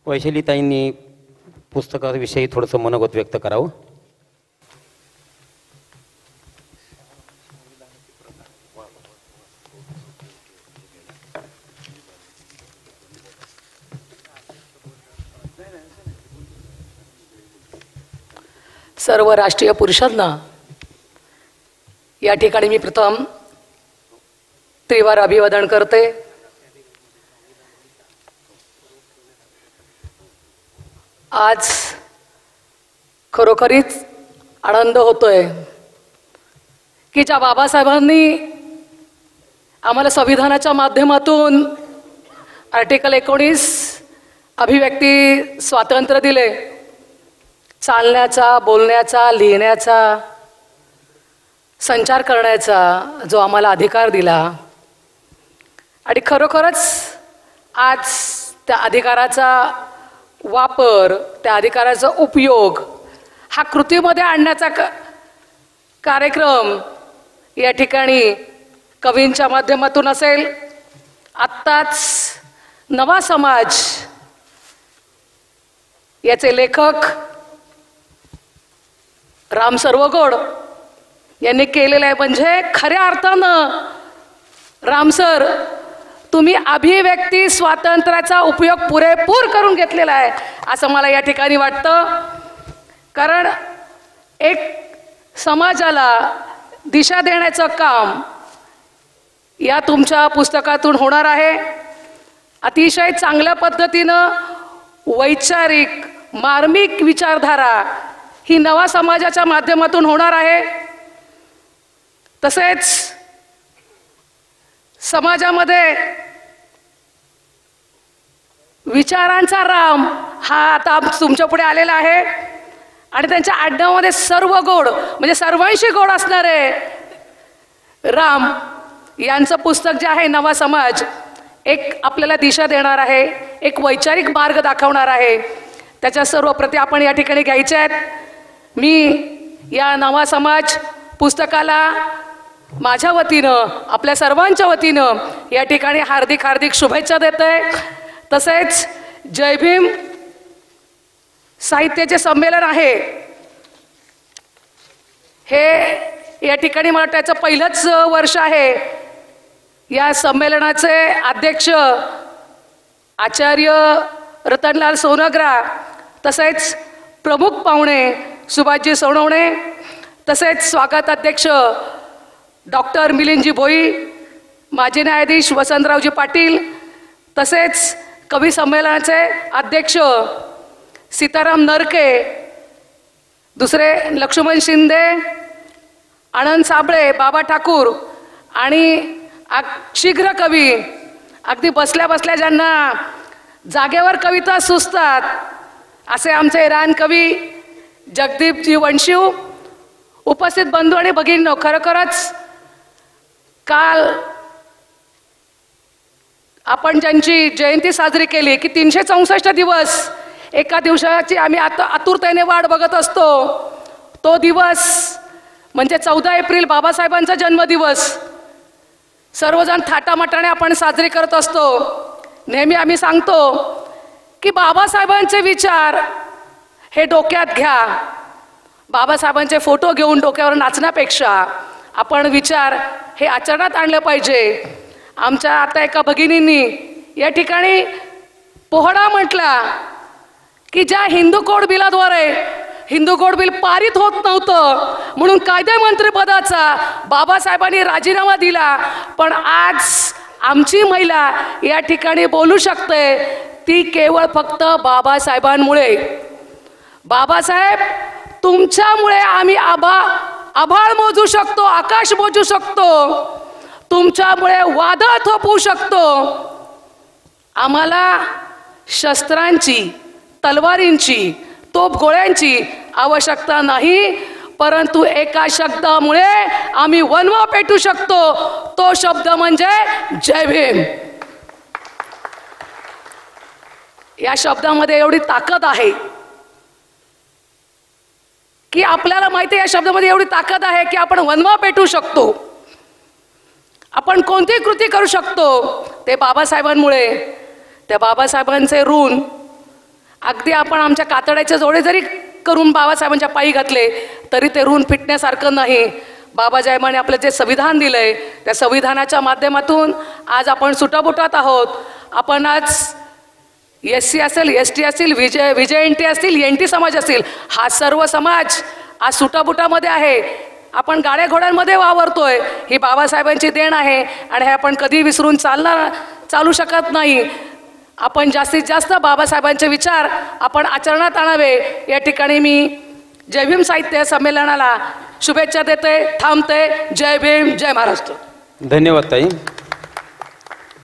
वैशालीताईंनी पुस्तकाविषयी थोडंसं मनोगत व्यक्त करावं. सर्व राष्ट्रीय पुरुषांना या ठिकाणी मी प्रथम त्रिवार अभिवादन करते. आज खरोखरीच आनंद होतोय की ज्या बाबासाहेबांनी आम्हाला संविधानाच्या माध्यमातून आर्टिकल 19 अभिव्यक्ती स्वातंत्र्य दिले, चालण्याचा, बोलण्याचा, लिहिण्याचा, संचार करण्याचा जो आम्हाला अधिकार दिला. आणि खरोखरच आज त्या अधिकाराचा वापर, त्या अधिकाराचा उपयोग हा कृतीमध्ये आणण्याचा कार्यक्रम या ठिकाणी कवींच्या माध्यमातून असेल. आत्ताच नवा समाज याचे लेखक राम सर्वगोड यांनी केलेलं आहे. म्हणजे खऱ्या अर्थानं रामसर तुम्ही अभिव्यक्ती स्वातंत्र्याचा उपयोग पुरेपूर करून घेतलेला आहे असं मला या ठिकाणी वाटतं. कारण एक समाजाला दिशा देण्याचं काम या तुमच्या पुस्तकातून होणार आहे. अतिशय चांगल्या पद्धतीनं वैचारिक मार्मिक विचारधारा ही नवा समाजाच्या माध्यमातून होणार आहे. तसेच समाजामध्ये विचारांचा राम हा आता तुमच्या पुढे आलेला आहे आणि त्यांच्या आडनावामध्ये सर्व गोड म्हणजे सर्वांशी गोड असणारे राम यांचं पुस्तक जे आहे नवा समाज एक आपल्याला दिशा देणार आहे, एक वैचारिक मार्ग दाखवणार आहे. त्याच्या सर्व प्रती आपण या ठिकाणी घ्यायच्या आहेत. मी या नवा समाज पुस्तकाला माझ्या वतीनं आपल्या सर्वांच्या वतीनं या ठिकाणी हार्दिक हार्दिक शुभेच्छा देते. तसेच जय भीम साहित्याचे संमेलन आहे हे या ठिकाणी मला त्याचं पहिलंच वर्ष आहे. या संमेलनाचे अध्यक्ष आचार्य रतनलाल सोनग्रा, तसेच प्रमुख पाहुणे सुभाषजी सोनवणे, तसेच स्वागत अध्यक्ष डॉक्टर मिलिंदजी भोई, माजी न्यायाधीश वसंतरावजी पाटील, तसेच कवी संमेलनाचे अध्यक्ष सीताराम नरके, दुसरे लक्ष्मण शिंदे, आनंद साबळे, बाबा ठाकूर आणि शीघ्र कवी अगदी बसल्या बसल्या ज्यांना जागेवर कविता सुचतात असे आमचे रान कवी जगदीपजी वंशिव, उपस्थित बंधू आणि भगिनींनो, खरोखरच काल आपण ज्यांची जयंती साजरी केली की 364 दिवस एका दिवसाची आम्ही आता आतुरतेने वाट बघत असतो. तो दिवस म्हणजे 14 एप्रिल बाबासाहेबांचा जन्मदिवस सर्वजण थाटामाटाने आपण साजरी करत असतो. नेहमी आम्ही सांगतो की बाबासाहेबांचे विचार हे डोक्यात घ्या. बाबासाहेबांचे फोटो घेऊन डोक्यावर नाचण्यापेक्षा आपण विचार हे आचरणात आणले पाहिजे. आमच्या आता एका भगिनींनी या ठिकाणी पोहडा म्हटला की ज्या हिंदू कोड बिलाद्वारे हिंदू कोड बिल पारित होत नव्हतं म्हणून कायदेमंत्रीपदाचा बाबासाहेबांनी राजीनामा दिला, पण आज आमची महिला या ठिकाणी बोलू शकते ती केवळ फक्त बाबासाहेबांमुळे. बाबासाहेब तुमच्यामुळे आम्ही आभाळ मोजू शकतो, आकाश मोजू शकतो, तुमच्यामुळे वादळ थोपवू शकतो. आम्हाला शस्त्रांची, तलवारींची, तोफगोळ्यांची आवश्यकता नाही, परंतु एका शब्दामुळे आम्ही वनवा पेटू शकतो. तो शब्द म्हणजे जय भीम. या शब्दामध्ये एवढी ताकद आहे की आपल्याला माहिती आहे, या शब्दामध्ये एवढी ताकद आहे की आपण वनवा पेटू शकतो, आपण कोणतीही कृती करू शकतो. ते बाबासाहेबांमुळे, त्या बाबासाहेबांचे ऋण अगदी आपण आमच्या कातड्याचे जोडे जरी करून बाबासाहेबांच्या पायी घातले तरी ते ऋण फिटण्यासारखं नाही. बाबासाहेबांनी आपलं जे संविधान दिलंय त्या संविधानाच्या माध्यमातून आज आपण सुटाबुटात आहोत. आपण आज SC असेल, ST असेल, विजय असतील, NT समाज असतील, हा सर्व समाज आज सुटाबुटामध्ये आहे. आपण गाड्या घोड्यांमध्ये वावरतोय. ही बाबासाहेबांची देण आहे आणि हे आपण कधी विसरून चालू शकत नाही. आपण जास्तीत जास्त बाबासाहेबांचे विचार आपण आचरणात आणावे. या ठिकाणी मी जय भीम साहित्य संमेलनाला शुभेच्छा देते, थांबते. जय भीम, जय महाराष्ट्र. धन्यवाद ताई.